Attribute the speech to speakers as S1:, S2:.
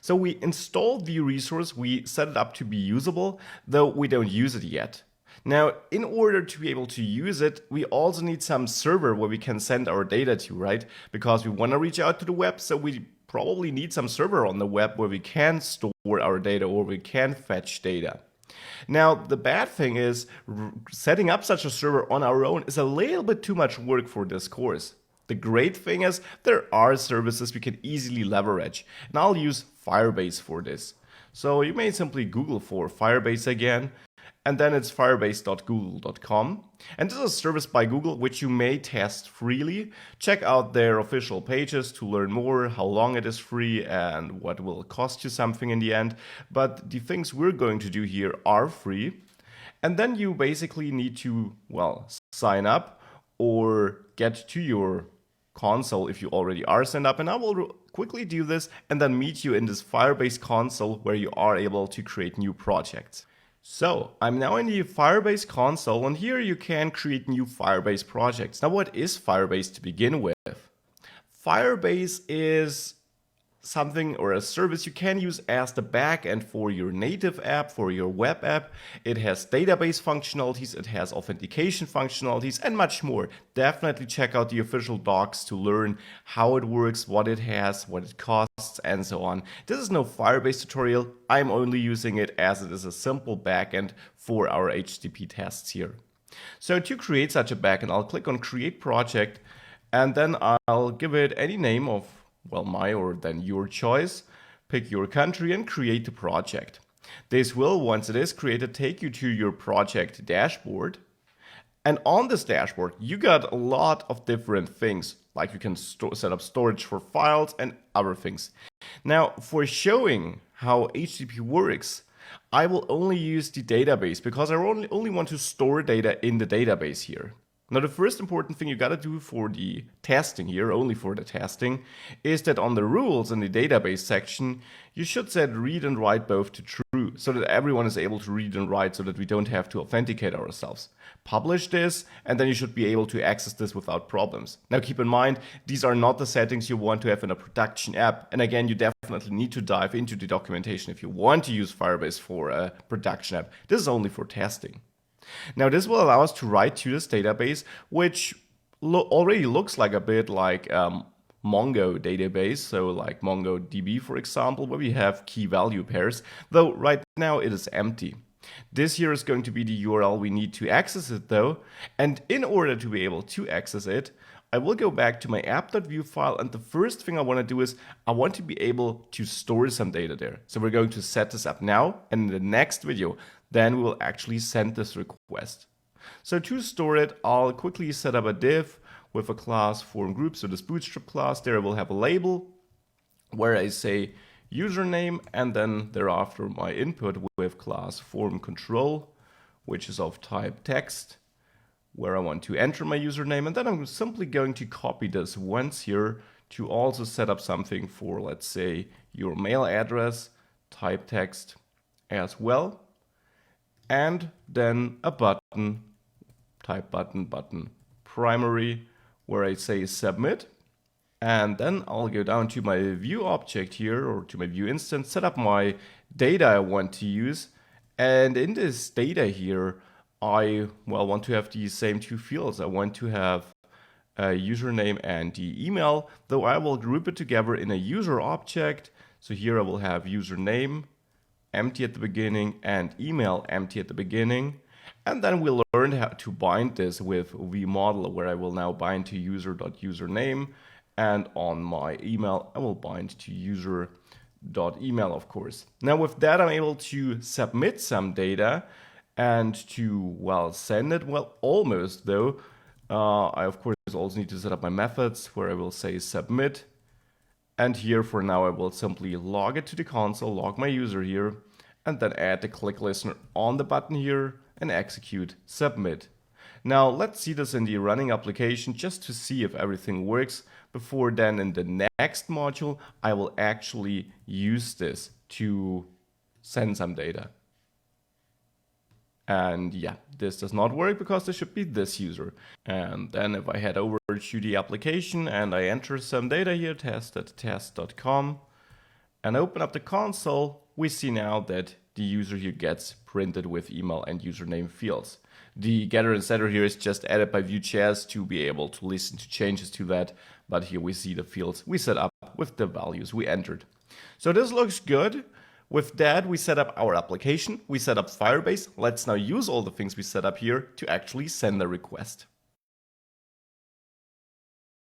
S1: So we installed View Resource, we set it up to be usable, though we don't use it yet. Now, in order to be able to use it, we also need some server where we can send our data to, right? Because we want to reach out to the web, so we probably need some server on the web where we can store our data or we can fetch data. Now, the bad thing is setting up such a server on our own is a little bit too much work for this course. The great thing is there are services we can easily leverage, and I'll use Firebase for this. So you may simply Google for Firebase again, and then it's firebase.google.com. And this is a service by Google which you may test freely. Check out their official pages to learn more, how long it is free and what will cost you something in the end. But the things we're going to do here are free. And then you basically need to, well, sign up or get to your console if you already are signed up. And I will quickly do this and then meet you in this Firebase console where you are able to create new projects. So I'm now in the Firebase console, and here you can create new Firebase projects. Now, what is Firebase to begin with? Firebase is something or a service you can use as the backend for your native app, for your web app. It has database functionalities, it has authentication functionalities, and much more. Definitely check out the official docs to learn how it works, what it has, what it costs, and so on. This is no Firebase tutorial. I'm only using it as it is a simple backend for our HTTP tests here. So to create such a backend, I'll click on Create Project, and then I'll give it any name of, well, my or then your choice. Pick your country and create the project. This will, once it is created, take you to your project dashboard. And on this dashboard, you got a lot of different things, like you can set up storage for files and other things. Now, for showing how HTTP works, I will only use the database because I only want to store data in the database here. Now, the first important thing you got to do for the testing here, only for the testing, is that on the rules in the database section, you should set read and write both to true so that everyone is able to read and write so that we don't have to authenticate ourselves. Publish this, and then you should be able to access this without problems. Now, keep in mind, these are not the settings you want to have in a production app. And again, you definitely need to dive into the documentation if you want to use Firebase for a production app. This is only for testing. Now, this will allow us to write to this database, which already looks like a bit like Mongo database, so like MongoDB, for example, where we have key value pairs, though right now it is empty. This here is going to be the URL we need to access it, though, and in order to be able to access it, I will go back to my app.view file, and the first thing I want to do is I want to be able to store some data there. So we're going to set this up now, and in the next video, then we will actually send this request. So to store it, I'll quickly set up a div with a class form group. So this bootstrap class, there I will have a label where I say username, and then thereafter my input with class form control, which is of type text, where I want to enter my username. And then I'm simply going to copy this once here to also set up something for, let's say, your mail address, type text as well. And then a button, type button primary, where I say submit. And then I'll go down to my view object here, or to my view instance, set up my data I want to use. And in this data here, I want to have the same two fields. I want to have a username and the email, though I will group it together in a user object. So here I will have username empty at the beginning and email empty at the beginning. And then we'll learn how to bind this with vModel, where I will now bind to user.username. And on my email, I will bind to user.email, of course. Now with that, I'm able to submit some data and to, send it. Well, almost though. I, of course, also need to set up my methods where I will say submit. And here for now, I will simply log it to the console, log my user here, and then add the click listener on the button here and execute submit. Now let's see this in the running application just to see if everything works. Before then, in the next module, I will actually use this to send some data. And yeah, this does not work because there should be this user. And then if I head over to the application and I enter some data here, test@test.com, and open up the console, we see now that the user here gets printed with email and username fields. The getter and setter here is just added by Vue.js to be able to listen to changes to that. But here we see the fields we set up with the values we entered. So this looks good. With that, we set up our application. We set up Firebase. Let's now use all the things we set up here to actually send a request.